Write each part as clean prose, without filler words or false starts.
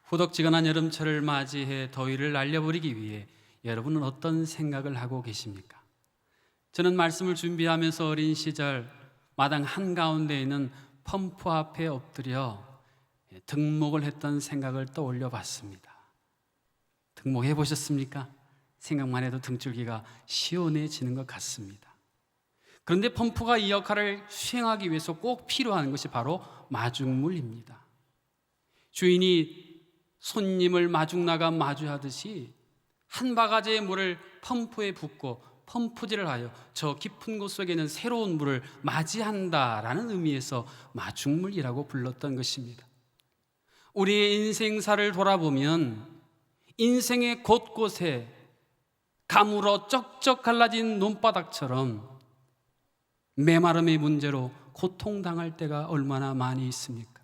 후덕지근한 여름철을 맞이해 더위를 날려버리기 위해 여러분은 어떤 생각을 하고 계십니까? 저는 말씀을 준비하면서 어린 시절 마당 한가운데 있는 펌프 앞에 엎드려 등목을 했던 생각을 떠올려 봤습니다. 등목해 보셨습니까? 생각만 해도 등줄기가 시원해지는 것 같습니다. 그런데 펌프가 이 역할을 수행하기 위해서 꼭 필요한 것이 바로 마중물입니다. 주인이 손님을 마중나가 마주하듯이 한 바가지의 물을 펌프에 붓고 펌프질을 하여 저 깊은 곳 속에는 새로운 물을 맞이한다라는 의미에서 마중물이라고 불렀던 것입니다. 우리의 인생사를 돌아보면 인생의 곳곳에 가물어 쩍쩍 갈라진 논바닥처럼 메마름의 문제로 고통당할 때가 얼마나 많이 있습니까?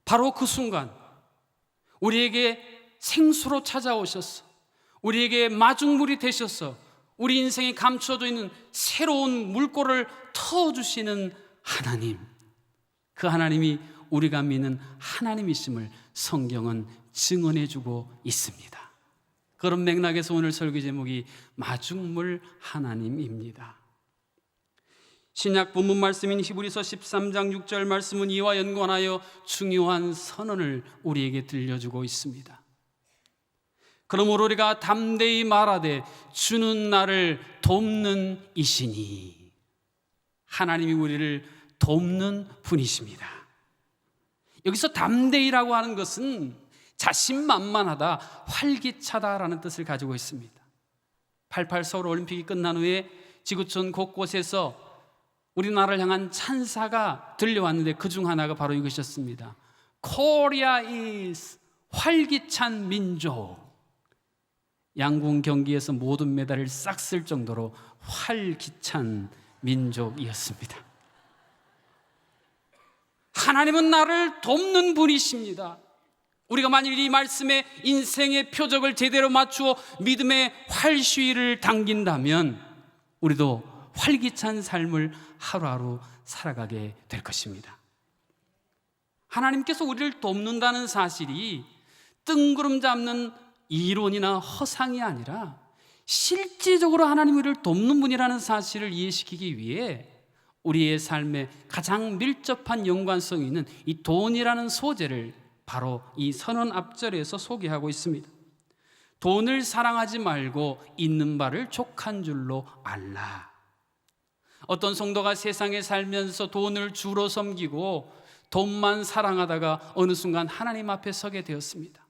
바로 그 순간 우리에게 생수로 찾아오셔서 우리에게 마중물이 되셔서 우리 인생에 감추어져 있는 새로운 물꼬를 터주시는 하나님, 그 하나님이 우리가 믿는 하나님이심을 성경은 증언해주고 있습니다. 그런 맥락에서 오늘 설교 제목이 마중물 하나님입니다. 신약 본문 말씀인 히브리서 13장 6절 말씀은 이와 연관하여 중요한 선언을 우리에게 들려주고 있습니다. 그러므로 우리가 담대히 말하되 주는 나를 돕는 이시니, 하나님이 우리를 돕는 분이십니다. 여기서 담대히라고 하는 것은 자신만만하다, 활기차다라는 뜻을 가지고 있습니다. 88 서울올림픽이 끝난 후에 지구촌 곳곳에서 우리나라를 향한 찬사가 들려왔는데 그중 하나가 바로 이것이었습니다. Korea is 활기찬 민족. 양궁 경기에서 모든 메달을 싹 쓸 정도로 활기찬 민족이었습니다. 하나님은 나를 돕는 분이십니다. 우리가 만일 이 말씀에 인생의 표적을 제대로 맞추어 믿음의 활시위를 당긴다면 우리도 활기찬 삶을 하루하루 살아가게 될 것입니다. 하나님께서 우리를 돕는다는 사실이 뜬구름 잡는 이론이나 허상이 아니라 실질적으로 하나님이 우리를 돕는 분이라는 사실을 이해시키기 위해 우리의 삶에 가장 밀접한 연관성이 있는 이 돈이라는 소재를 바로 이 선언 앞절에서 소개하고 있습니다. 돈을 사랑하지 말고 있는 바를 족한 줄로 알라. 어떤 성도가 세상에 살면서 돈을 주로 섬기고 돈만 사랑하다가 어느 순간 하나님 앞에 서게 되었습니다.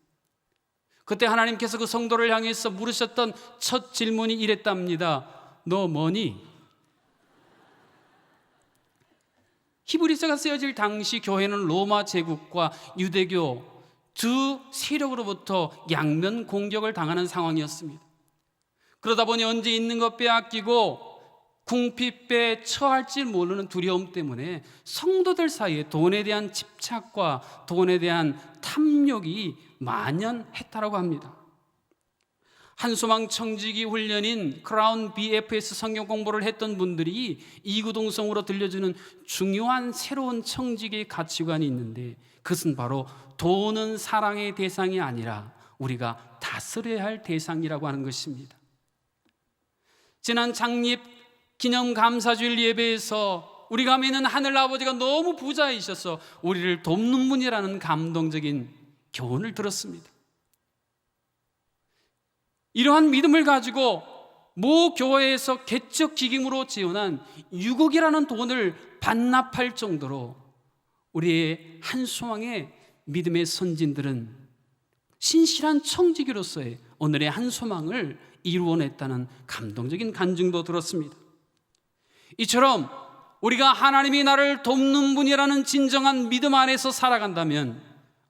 그때 하나님께서 그 성도를 향해서 물으셨던 첫 질문이 이랬답니다. 너 뭐니? 히브리서가 쓰여질 당시 교회는 로마 제국과 유대교 두 세력으로부터 양면 공격을 당하는 상황이었습니다. 그러다 보니 언제 있는 것 빼앗기고 궁핍에 처할지 모르는 두려움 때문에 성도들 사이에 돈에 대한 집착과 돈에 대한 탐욕이 만연했다고 합니다. 한소망 청지기 훈련인 크라운 BFS 성경 공부를 했던 분들이 이구동성으로 들려주는 중요한 새로운 청지기의 가치관이 있는데 그것은 바로 돈은 사랑의 대상이 아니라 우리가 다스려야 할 대상이라고 하는 것입니다. 지난 창립 기념 감사주일 예배에서 우리가 믿는 하늘아버지가 너무 부자이셔서 우리를 돕는 분이라는 감동적인 교훈을 들었습니다. 이러한 믿음을 가지고 모 교회에서 개척 기금으로 지원한 6억이라는 돈을 반납할 정도로 우리의 한소망의 믿음의 선진들은 신실한 청지기로서의 오늘의 한소망을 이루어냈다는 감동적인 간증도 들었습니다. 이처럼 우리가 하나님이 나를 돕는 분이라는 진정한 믿음 안에서 살아간다면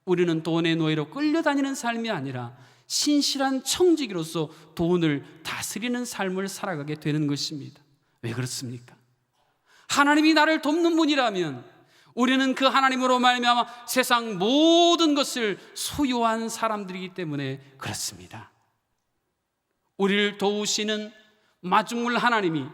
우리는 돈의 노예로 끌려다니는 삶이 아니라 신실한 청지기로서 돈을 다스리는 삶을 살아가게 되는 것입니다. 왜 그렇습니까? 하나님이 나를 돕는 분이라면 우리는 그 하나님으로 말미암아 세상 모든 것을 소유한 사람들이기 때문에 그렇습니다. 우리를 도우시는 마중물 하나님이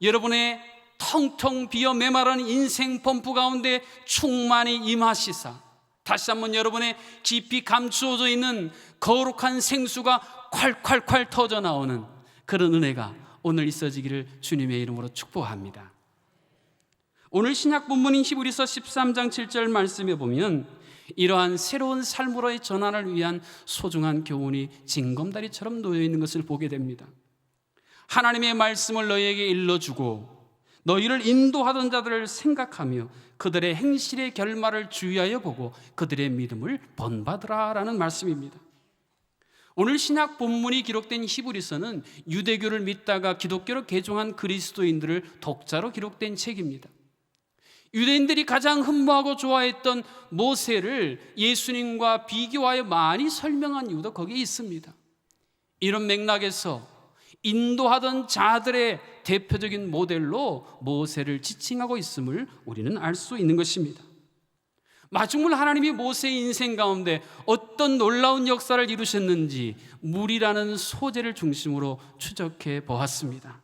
여러분의 텅텅 비어 메마른 인생 펌프 가운데 충만히 임하시사 다시 한번 여러분의 깊이 감추어져 있는 거룩한 생수가 콸콸콸 터져 나오는 그런 은혜가 오늘 있어지기를 주님의 이름으로 축복합니다. 오늘 신약 본문인 히브리서 13장 7절 말씀에 보면 이러한 새로운 삶으로의 전환을 위한 소중한 교훈이 징검다리처럼 놓여 있는 것을 보게 됩니다. 하나님의 말씀을 너희에게 일러주고 너희를 인도하던 자들을 생각하며 그들의 행실의 결말을 주의하여 보고 그들의 믿음을 본받으라 라는 말씀입니다. 오늘 신약 본문이 기록된 히브리서는 유대교를 믿다가 기독교로 개종한 그리스도인들을 독자로 기록된 책입니다. 유대인들이 가장 흠모하고 좋아했던 모세를 예수님과 비교하여 많이 설명한 이유도 거기에 있습니다. 이런 맥락에서 인도하던 자들의 대표적인 모델로 모세를 지칭하고 있음을 우리는 알 수 있는 것입니다. 마중물 하나님이 모세의 인생 가운데 어떤 놀라운 역사를 이루셨는지 물이라는 소재를 중심으로 추적해 보았습니다.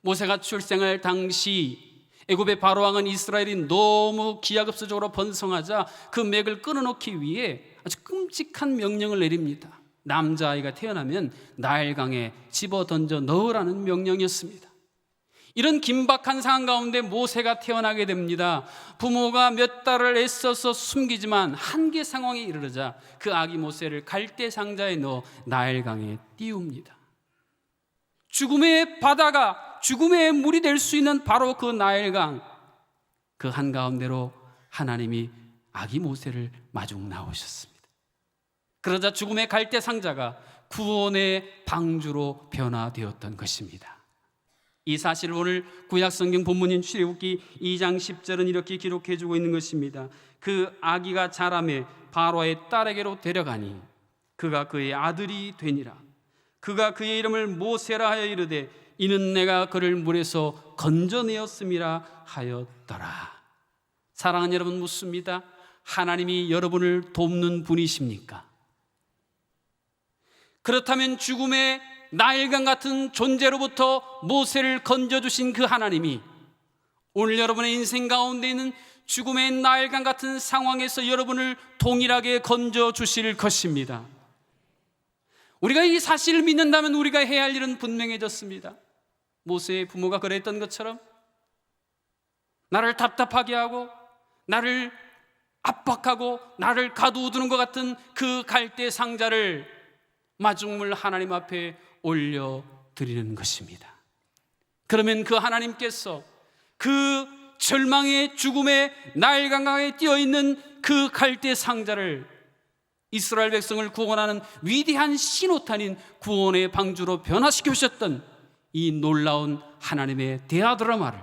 모세가 출생할 당시 애굽의 바로왕은 이스라엘이 너무 기하급수적으로 번성하자 그 맥을 끊어놓기 위해 아주 끔찍한 명령을 내립니다. 남자아이가 태어나면 나일강에 집어 던져 넣으라는 명령이었습니다. 이런 긴박한 상황 가운데 모세가 태어나게 됩니다. 부모가 몇 달을 애써서 숨기지만 한계 상황에 이르르자 그 아기 모세를 갈대 상자에 넣어 나일강에 띄웁니다. 죽음의 바다가 죽음의 물이 될 수 있는 바로 그 나일강, 그 한가운데로 하나님이 아기 모세를 마중 나오셨습니다. 그러자 죽음의 갈대 상자가 구원의 방주로 변화되었던 것입니다. 이 사실을 오늘 구약성경 본문인 출애굽기 2장 10절은 이렇게 기록해주고 있는 것입니다. 그 아기가 자라매 바로의 딸에게로 데려가니 그가 그의 아들이 되니라. 그가 그의 이름을 모세라 하여 이르되 이는 내가 그를 물에서 건져내었음이라 하였더라. 사랑하는 여러분, 묻습니다. 하나님이 여러분을 돕는 분이십니까? 그렇다면 죽음의 나일강 같은 존재로부터 모세를 건져주신 그 하나님이 오늘 여러분의 인생 가운데 있는 죽음의 나일강 같은 상황에서 여러분을 동일하게 건져주실 것입니다. 우리가 이 사실을 믿는다면 우리가 해야 할 일은 분명해졌습니다. 모세의 부모가 그랬던 것처럼 나를 답답하게 하고 나를 압박하고 나를 가두두는 것 같은 그 갈대 상자를 마중물 하나님 앞에 올려드리는 것입니다. 그러면 그 하나님께서 그 절망의 죽음의 나일강강에 띄어있는 그 갈대 상자를 이스라엘 백성을 구원하는 위대한 신호탄인 구원의 방주로 변화시켜 주셨던 이 놀라운 하나님의 대하 드라마를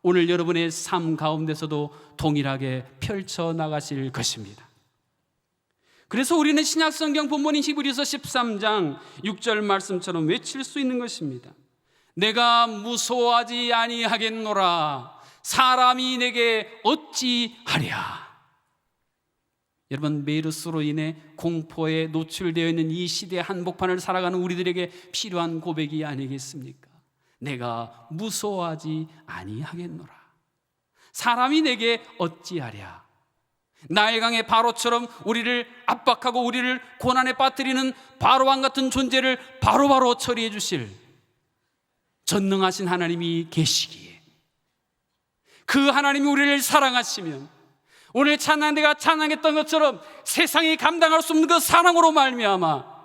오늘 여러분의 삶 가운데서도 동일하게 펼쳐나가실 것입니다. 그래서 우리는 신약성경 본문인 히브리서 13장 6절 말씀처럼 외칠 수 있는 것입니다. 내가 무서워하지 아니하겠노라. 사람이 내게 어찌하랴. 여러분, 메르스로 인해 공포에 노출되어 있는 이 시대의 한복판을 살아가는 우리들에게 필요한 고백이 아니겠습니까? 내가 무서워하지 아니하겠노라. 사람이 내게 어찌하랴. 나일강의 바로처럼 우리를 압박하고 우리를 고난에 빠뜨리는 바로왕 같은 존재를 바로바로 처리해 주실 전능하신 하나님이 계시기에, 그 하나님이 우리를 사랑하시면 오늘 찬양대가 찬양했던 것처럼 세상이 감당할 수 없는 그 사랑으로 말미암아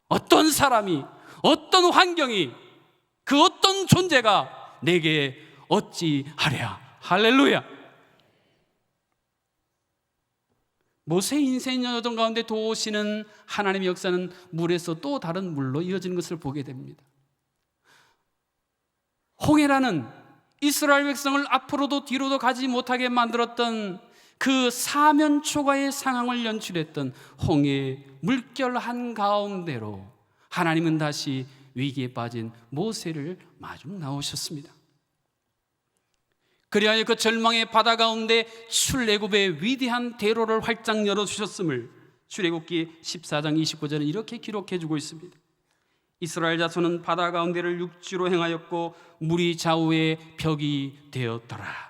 어떤 사람이, 어떤 환경이, 그 어떤 존재가 내게 어찌하랴. 할렐루야. 모세의 인생 여정 가운데 도우시는 하나님의 역사는 물에서 또 다른 물로 이어지는 것을 보게 됩니다. 홍해라는 이스라엘 백성을 앞으로도 뒤로도 가지 못하게 만들었던 그 사면 초가의 상황을 연출했던 홍해 물결 한가운데로 하나님은 다시 위기에 빠진 모세를 마중 나오셨습니다. 그리하여 그 절망의 바다 가운데 출애굽의 위대한 대로를 활짝 열어주셨음을 출애굽기 14장 29절은 이렇게 기록해주고 있습니다. 이스라엘 자손은 바다 가운데를 육지로 행하였고 물이 좌우에 벽이 되었더라.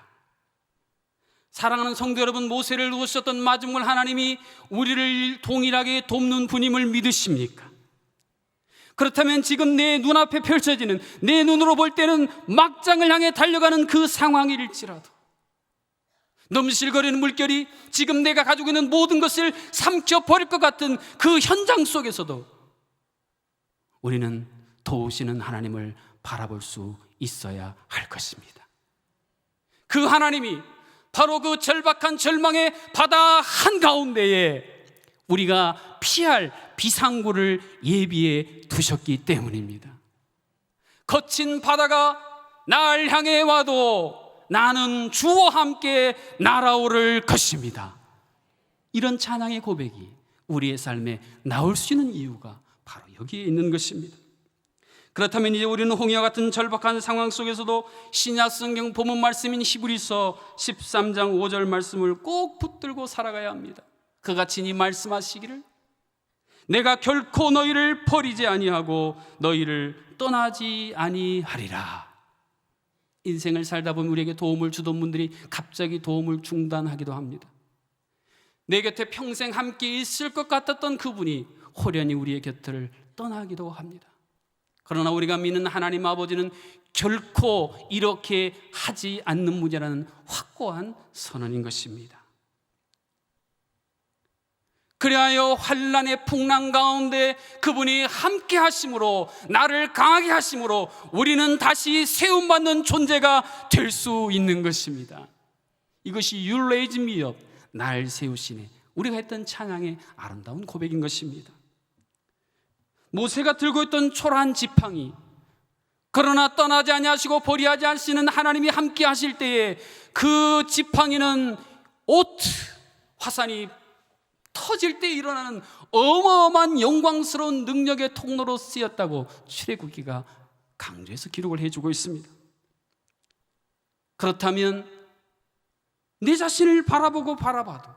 사랑하는 성도 여러분, 모세를 도우셨던 마지막을 하나님이 우리를 동일하게 돕는 분임을 믿으십니까? 그렇다면 지금 내 눈앞에 펼쳐지는, 내 눈으로 볼 때는 막장을 향해 달려가는 그 상황일지라도, 넘실거리는 물결이 지금 내가 가지고 있는 모든 것을 삼켜버릴 것 같은 그 현장 속에서도 우리는 도우시는 하나님을 바라볼 수 있어야 할 것입니다. 그 하나님이 바로 그 절박한 절망의 바다 한가운데에 우리가 피할 비상구를 예비해 두셨기 때문입니다. 거친 바다가 날 향해 와도 나는 주와 함께 날아오를 것입니다. 이런 찬양의 고백이 우리의 삶에 나올 수 있는 이유가 바로 여기에 있는 것입니다. 그렇다면 이제 우리는 홍해와 같은 절박한 상황 속에서도 신약 성경 본문 말씀인 히브리서 13장 5절 말씀을 꼭 붙들고 살아가야 합니다. 그가 친히 말씀하시기를 내가 결코 너희를 버리지 아니하고 너희를 떠나지 아니하리라. 인생을 살다 보면 우리에게 도움을 주던 분들이 갑자기 도움을 중단하기도 합니다. 내 곁에 평생 함께 있을 것 같았던 그분이 호련히 우리의 곁을 떠나기도 합니다. 그러나 우리가 믿는 하나님 아버지는 결코 이렇게 하지 않는 분이라는 확고한 선언인 것입니다. 그리하여 환난의 풍랑 가운데 그분이 함께 하심으로, 나를 강하게 하심으로 우리는 다시 세움받는 존재가 될 수 있는 것입니다. 이것이 You raise me up, 날 세우시네, 우리가 했던 찬양의 아름다운 고백인 것입니다. 모세가 들고 있던 초라한 지팡이, 그러나 떠나지 아니하시고 버리하지 않으시는 하나님이 함께 하실 때에 그 지팡이는 화산이 터질 때 일어나는 어마어마한 영광스러운 능력의 통로로 쓰였다고 출애굽기가 강조해서 기록을 해주고 있습니다. 그렇다면 내 자신을 바라보고 바라봐도,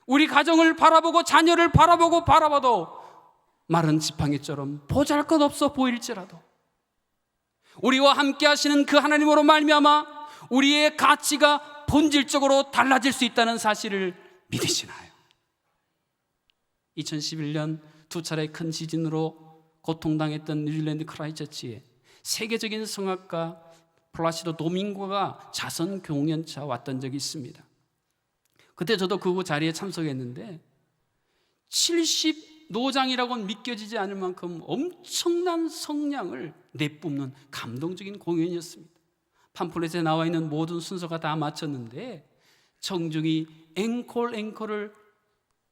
우리 가정을 바라보고 자녀를 바라보고 바라봐도 마른 지팡이처럼 보잘것없어 보일지라도 우리와 함께 하시는 그 하나님으로 말미암아 우리의 가치가 본질적으로 달라질 수 있다는 사실을 믿으시나요? 2011년 두 차례 큰 지진으로 고통당했던 뉴질랜드 크라이처치에 세계적인 성악가 플라시도 도밍고가 자선 공연차 왔던 적이 있습니다. 그때 저도 그 자리에 참석했는데 70노장이라고는 믿겨지지 않을 만큼 엄청난 성량을 내뿜는 감동적인 공연이었습니다. 팜플렛에 나와 있는 모든 순서가 다 마쳤는데 청중이 앵콜을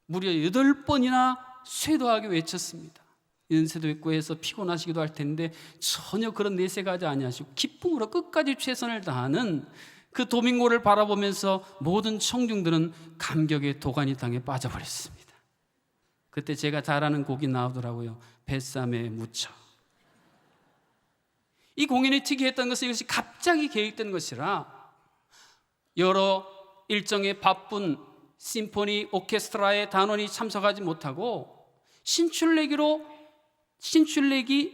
무려 8번이나 쇄도하게 외쳤습니다. 연세도 있고 해서 피곤하시기도 할 텐데 전혀 그런 내색하지 아니하시고 기쁨으로 끝까지 최선을 다하는 그 도밍고를 바라보면서 모든 청중들은 감격의 도가니 땅에 빠져버렸습니다. 그때 제가 잘 아는 곡이 나오더라고요. 뱃삼에 묻혀. 이 공연이 특이했던 것은 이것이 갑자기 계획된 것이라 여러 일정에 바쁜 심포니 오케스트라의 단원이 참석하지 못하고 신출내기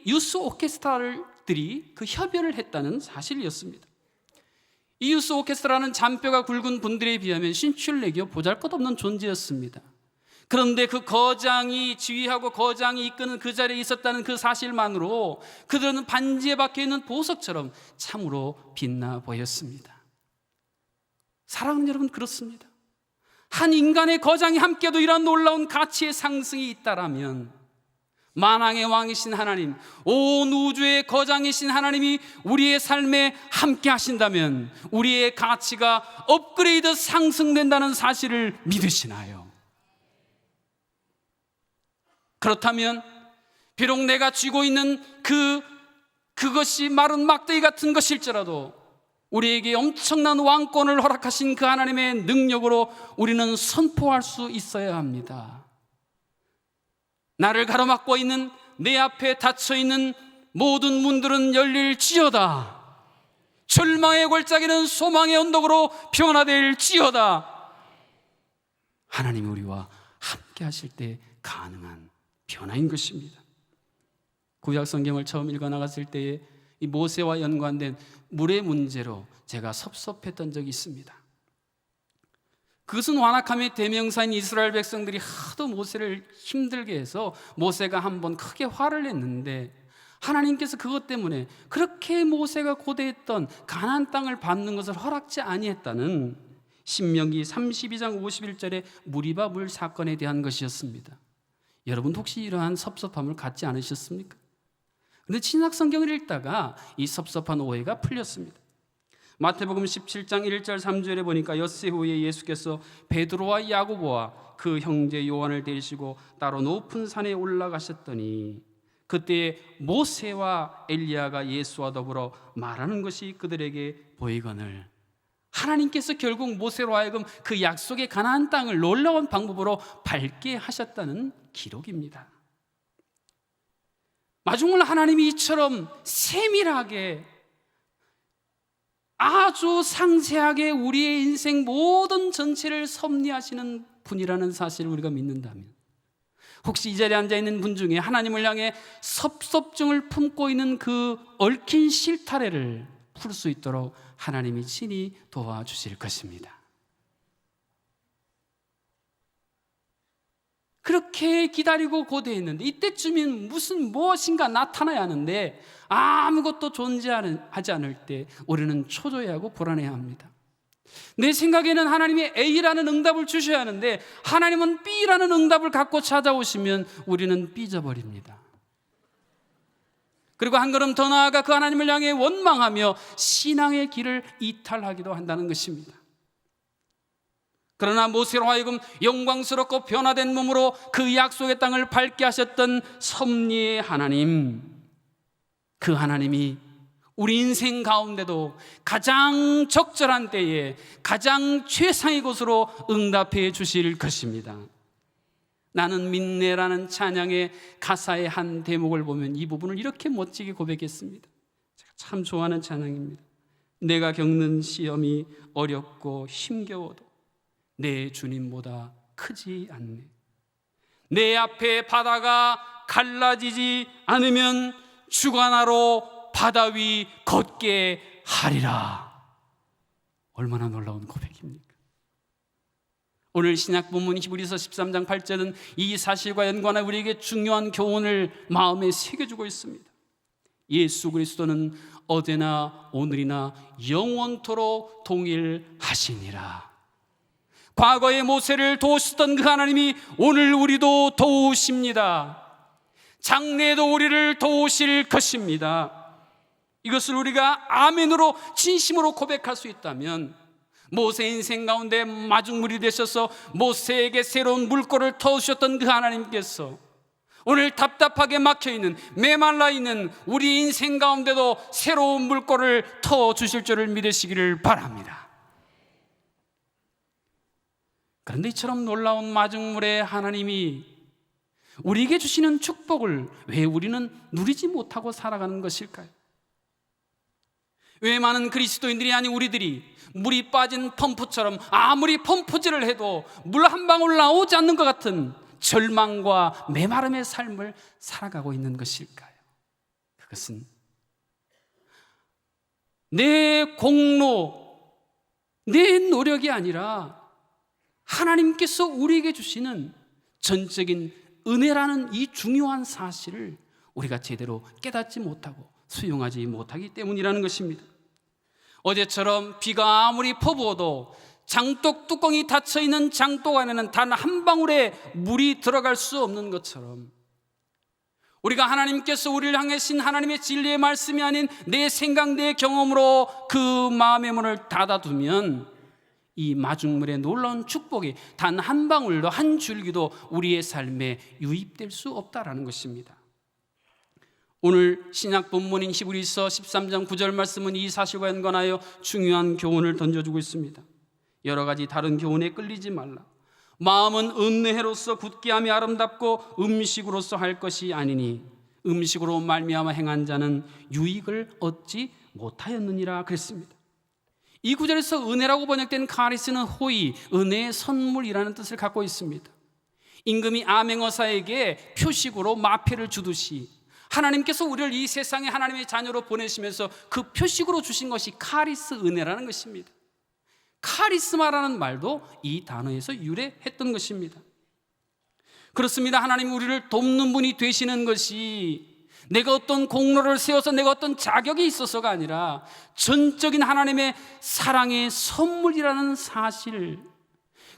유스 오케스트라들이 그 협연을 했다는 사실이었습니다. 이 유스 오케스트라는 잔뼈가 굵은 분들에 비하면 신출내기와 보잘것없는 존재였습니다. 그런데 그 거장이 지휘하고 거장이 이끄는 그 자리에 있었다는 그 사실만으로 그들은 반지에 박혀있는 보석처럼 참으로 빛나 보였습니다. 사랑하는 여러분, 그렇습니다. 한 인간의 거장이 함께도 이런 놀라운 가치의 상승이 있다라면 만왕의 왕이신 하나님, 온 우주의 거장이신 하나님이 우리의 삶에 함께 하신다면 우리의 가치가 업그레이드 상승된다는 사실을 믿으시나요? 그렇다면 비록 내가 쥐고 있는 그것이 마른 막대기 같은 것일지라도 우리에게 엄청난 왕권을 허락하신 그 하나님의 능력으로 우리는 선포할 수 있어야 합니다. 나를 가로막고 있는, 내 앞에 닫혀있는 모든 문들은 열릴지어다. 절망의 골짜기는 소망의 언덕으로 변화될지어다. 하나님이 우리와 함께 하실 때 가능한 변화인 것입니다. 구약 성경을 처음 읽어 나갔을 때에 이 모세와 연관된 물의 문제로 제가 섭섭했던 적이 있습니다. 그것은 완악함의 대명사인 이스라엘 백성들이 하도 모세를 힘들게 해서 모세가 한번 크게 화를 냈는데, 하나님께서 그것 때문에 그렇게 모세가 고대했던 가나안 땅을 밟는 것을 허락지 아니했다는 신명기 32장 51절의 무리바 물 사건에 대한 것이었습니다. 여러분 혹시 이러한 섭섭함을 갖지 않으셨습니까? 그런데 신약 성경을 읽다가 이 섭섭한 오해가 풀렸습니다. 마태복음 17장 1절 3절에 보니까 엿새 후에 예수께서 베드로와 야고보와 그 형제 요한을 데리시고 따로 높은 산에 올라가셨더니 그때 모세와 엘리야가 예수와 더불어 말하는 것이 그들에게 보이거늘. 하나님께서 결국 모세로 하여금 그 약속의 가나안 땅을 놀라운 방법으로 밟게 하셨다는 기록입니다. 마중물 하나님이 이처럼 세밀하게 아주 상세하게 우리의 인생 모든 전체를 섭리하시는 분이라는 사실을 우리가 믿는다면, 혹시 이 자리에 앉아있는 분 중에 하나님을 향해 섭섭증을 품고 있는 그 얽힌 실타래를 풀 수 있도록 하나님이 친히 도와주실 것입니다. 그렇게 기다리고 고대했는데 이때쯤인 무엇인가 나타나야 하는데 아무것도 존재하지 않을 때 우리는 초조해하고 불안해합니다. 내 생각에는 하나님이 A라는 응답을 주셔야 하는데 하나님은 B라는 응답을 갖고 찾아오시면 우리는 삐져버립니다. 그리고 한 걸음 더 나아가 그 하나님을 향해 원망하며 신앙의 길을 이탈하기도 한다는 것입니다. 그러나 모세로 하여금 영광스럽고 변화된 몸으로 그 약속의 땅을 밟게 하셨던 섭리의 하나님, 그 하나님이 우리 인생 가운데도 가장 적절한 때에 가장 최상의 곳으로 응답해 주실 것입니다. 나는 믿네라는 찬양의 가사의 한 대목을 보면 이 부분을 이렇게 멋지게 고백했습니다. 제가 참 좋아하는 찬양입니다. 내가 겪는 시험이 어렵고 힘겨워도 내 주님보다 크지 않네. 내 앞에 바다가 갈라지지 않으면 주관하러 바다 위 걷게 하리라. 얼마나 놀라운 고백입니까? 오늘 신약 본문 히브리서 13장 8절은 이 사실과 연관해 우리에게 중요한 교훈을 마음에 새겨주고 있습니다. 예수 그리스도는 어제나 오늘이나 영원토록 동일하시니라. 과거의 모세를 도우셨던 그 하나님이 오늘 우리도 도우십니다. 장래에도 우리를 도우실 것입니다. 이것을 우리가 아멘으로 진심으로 고백할 수 있다면 모세 인생 가운데 마중물이 되셔서 모세에게 새로운 물꼬를 터주셨던 그 하나님께서 오늘 답답하게 막혀있는 메말라 있는 우리 인생 가운데도 새로운 물꼬를 터주실 줄을 믿으시기를 바랍니다. 그런데 이처럼 놀라운 마중물의 하나님이 우리에게 주시는 축복을 왜 우리는 누리지 못하고 살아가는 것일까요? 왜 많은 그리스도인들이 아닌 우리들이 물이 빠진 펌프처럼 아무리 펌프질을 해도 물 한 방울 나오지 않는 것 같은 절망과 메마름의 삶을 살아가고 있는 것일까요? 그것은 내 공로, 내 노력이 아니라 하나님께서 우리에게 주시는 전적인 은혜라는 이 중요한 사실을 우리가 제대로 깨닫지 못하고 수용하지 못하기 때문이라는 것입니다. 어제처럼 비가 아무리 퍼부어도 장독 뚜껑이 닫혀있는 장독 안에는 단 한 방울의 물이 들어갈 수 없는 것처럼 우리가 하나님께서 우리를 향하신 하나님의 진리의 말씀이 아닌 내 생각, 내 경험으로 그 마음의 문을 닫아두면 이 마중물의 놀라운 축복이 단 한 방울도 한 줄기도 우리의 삶에 유입될 수 없다라는 것입니다. 오늘 신약 본문인 히브리서 13장 9절 말씀은 이 사실과 연관하여 중요한 교훈을 던져주고 있습니다. 여러 가지 다른 교훈에 끌리지 말라. 마음은 은혜로서 굳게 하며 아름답고 음식으로서 할 것이 아니니 음식으로 말미암아 행한 자는 유익을 얻지 못하였느니라 그랬습니다. 이 구절에서 은혜라고 번역된 카리스는 호의, 은혜의 선물이라는 뜻을 갖고 있습니다. 임금이 암행어사에게 표식으로 마패를 주듯이 하나님께서 우리를 이 세상에 하나님의 자녀로 보내시면서 그 표식으로 주신 것이 카리스, 은혜라는 것입니다. 카리스마라는 말도 이 단어에서 유래했던 것입니다. 그렇습니다. 하나님 우리를 돕는 분이 되시는 것이 내가 어떤 공로를 세워서 내가 어떤 자격이 있어서가 아니라 전적인 하나님의 사랑의 선물이라는 사실,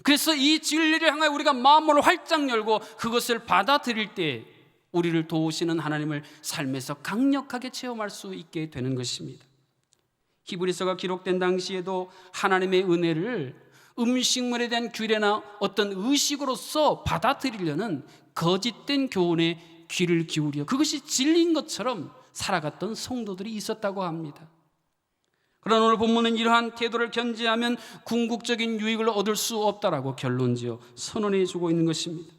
그래서 이 진리를 향하여 우리가 마음을 활짝 열고 그것을 받아들일 때 우리를 도우시는 하나님을 삶에서 강력하게 체험할 수 있게 되는 것입니다. 히브리서가 기록된 당시에도 하나님의 은혜를 음식물에 대한 규례나 어떤 의식으로서 받아들이려는 거짓된 교훈에 귀를 기울여 그것이 진리인 것처럼 살아갔던 성도들이 있었다고 합니다. 그러나 오늘 본문은 이러한 태도를 견지하면 궁극적인 유익을 얻을 수 없다라고 결론지어 선언해 주고 있는 것입니다.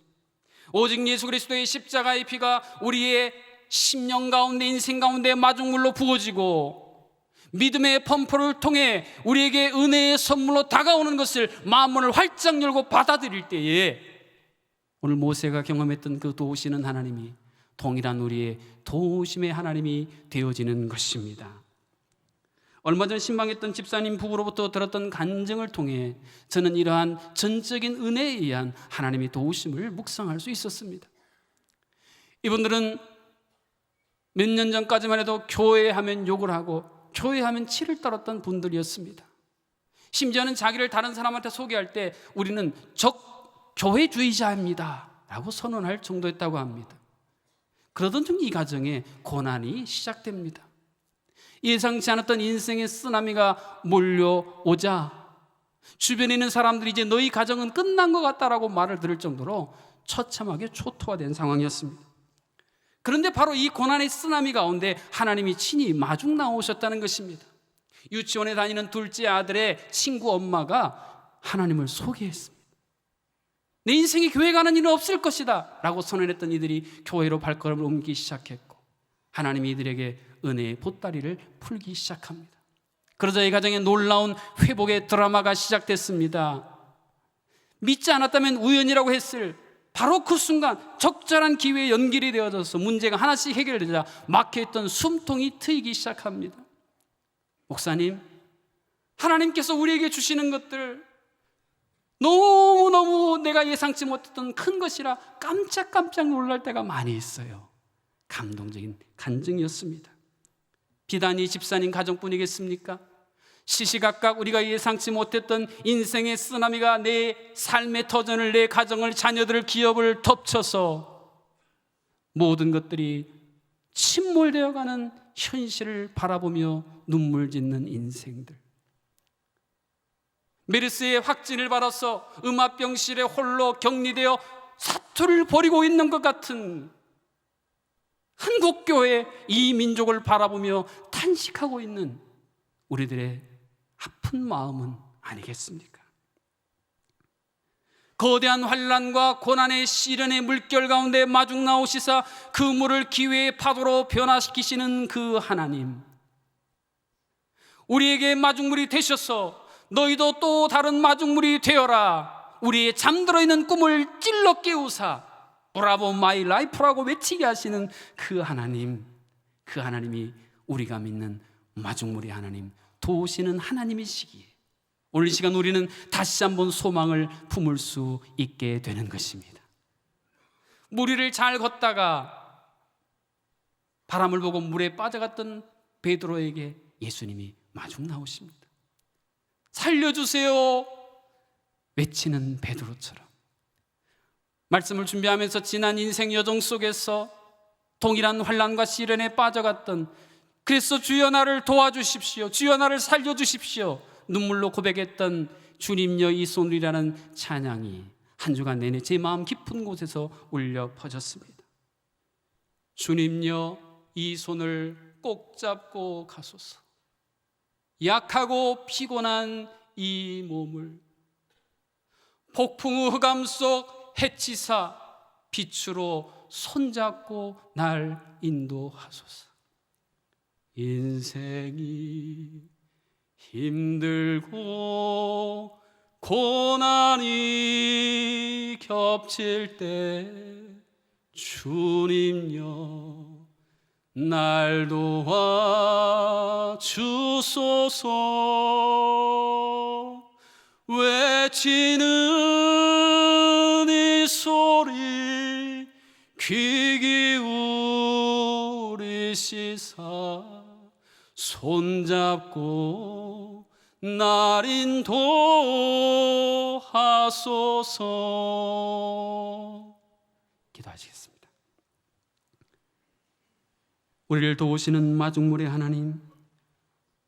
오직 예수 그리스도의 십자가의 피가 우리의 심령 가운데, 인생 가운데 마중물로 부어지고 믿음의 펌프를 통해 우리에게 은혜의 선물로 다가오는 것을 마음문을 활짝 열고 받아들일 때에 오늘 모세가 경험했던 그 도우시는 하나님이 동일한 우리의 도우심의 하나님이 되어지는 것입니다. 얼마 전 신방했던 집사님 부부로부터 들었던 간증을 통해 저는 이러한 전적인 은혜에 의한 하나님의 도우심을 묵상할 수 있었습니다. 이분들은 몇 년 전까지만 해도 교회 하면 욕을 하고 교회 하면 치를 떨었던 분들이었습니다. 심지어는 자기를 다른 사람한테 소개할 때 우리는 적교회주의자입니다 라고 선언할 정도였다고 합니다. 그러던 중 이 가정에 고난이 시작됩니다. 예상치 않았던 인생의 쓰나미가 몰려오자 주변에 있는 사람들이 이제 너희 가정은 끝난 것 같다라고 말을 들을 정도로 처참하게 초토화된 상황이었습니다. 그런데 바로 이 고난의 쓰나미 가운데 하나님이 친히 마중 나오셨다는 것입니다. 유치원에 다니는 둘째 아들의 친구 엄마가 하나님을 소개했습니다. 내 인생에 교회 가는 일은 없을 것이다 라고 선언했던 이들이 교회로 발걸음을 옮기기 시작했고 하나님이 이들에게 은혜의 보따리를 풀기 시작합니다. 그러자 이 가정에 놀라운 회복의 드라마가 시작됐습니다. 믿지 않았다면 우연이라고 했을 바로 그 순간 적절한 기회에 연결이 되어져서 문제가 하나씩 해결되자 막혀있던 숨통이 트이기 시작합니다. 목사님, 하나님께서 우리에게 주시는 것들 너무너무 내가 예상치 못했던 큰 것이라 깜짝깜짝 놀랄 때가 많이 있어요. 감동적인 간증이었습니다. 비단 이 집사님 가정뿐이겠습니까? 시시각각 우리가 예상치 못했던 인생의 쓰나미가 내 삶의 터전을, 내 가정을, 자녀들을, 기업을 덮쳐서 모든 것들이 침몰되어가는 현실을 바라보며 눈물 짓는 인생들, 메르스의 확진을 받아서 음압병실에 홀로 격리되어 사투를 벌이고 있는 것 같은 한국교회 이 민족을 바라보며 탄식하고 있는 우리들의 아픈 마음은 아니겠습니까? 거대한 환난과 고난의 시련의 물결 가운데 마중 나오시사 그 물을 기회의 파도로 변화시키시는 그 하나님, 우리에게 마중물이 되셔서 너희도 또 다른 마중물이 되어라, 우리의 잠들어 있는 꿈을 찔러 깨우사 브라보 마이 라이프라고 외치게 하시는 그 하나님, 그 하나님이 우리가 믿는 마중물의 하나님, 도우시는 하나님이시기에 오늘 이 시간 우리는 다시 한번 소망을 품을 수 있게 되는 것입니다. 무리를 잘 걷다가 바람을 보고 물에 빠져갔던 베드로에게 예수님이 마중 나오십니다. 살려주세요 외치는 베드로처럼 말씀을 준비하면서 지난 인생 여정 속에서 동일한 환난과 시련에 빠져갔던, 그래서 주여 나를 도와주십시오, 주여 나를 살려주십시오 눈물로 고백했던 주님여 이 손이라는 찬양이 한 주간 내내 제 마음 깊은 곳에서 울려 퍼졌습니다. 주님여 이 손을 꼭 잡고 가소서, 약하고 피곤한 이 몸을 폭풍우 흑암 속 해치사 빛으로 손잡고 날 인도하소서. 인생이 힘들고 고난이 겹칠 때 주님여 날 도와 주소서. 외치는 이 소리 귀 기울이시사 손잡고 날 인도하소서. 기도하시겠습니다. 우리를 도우시는 마중물의 하나님,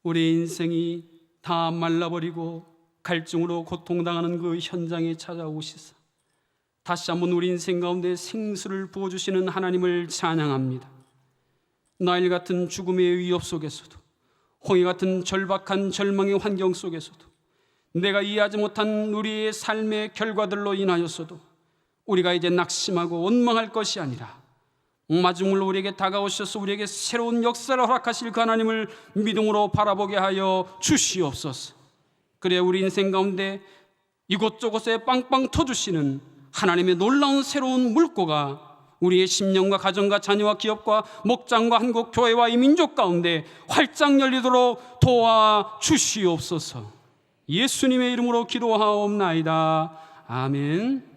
우리 인생이 다 말라버리고 갈증으로 고통당하는 그 현장에 찾아오시사 다시 한번 우리 인생 가운데 생수를 부어주시는 하나님을 찬양합니다. 나일 같은 죽음의 위협 속에서도, 홍해 같은 절박한 절망의 환경 속에서도, 내가 이해하지 못한 우리의 삶의 결과들로 인하여서도 우리가 이제 낙심하고 원망할 것이 아니라 마중물로 우리에게 다가오셔서 우리에게 새로운 역사를 허락하실 그 하나님을 믿음으로 바라보게 하여 주시옵소서. 그래 우리 인생 가운데 이곳저곳에 빵빵 터주시는 하나님의 놀라운 새로운 물고가 우리의 심령과 가정과 자녀와 기업과 목장과 한국 교회와 이 민족 가운데 활짝 열리도록 도와 주시옵소서. 예수님의 이름으로 기도하옵나이다. 아멘.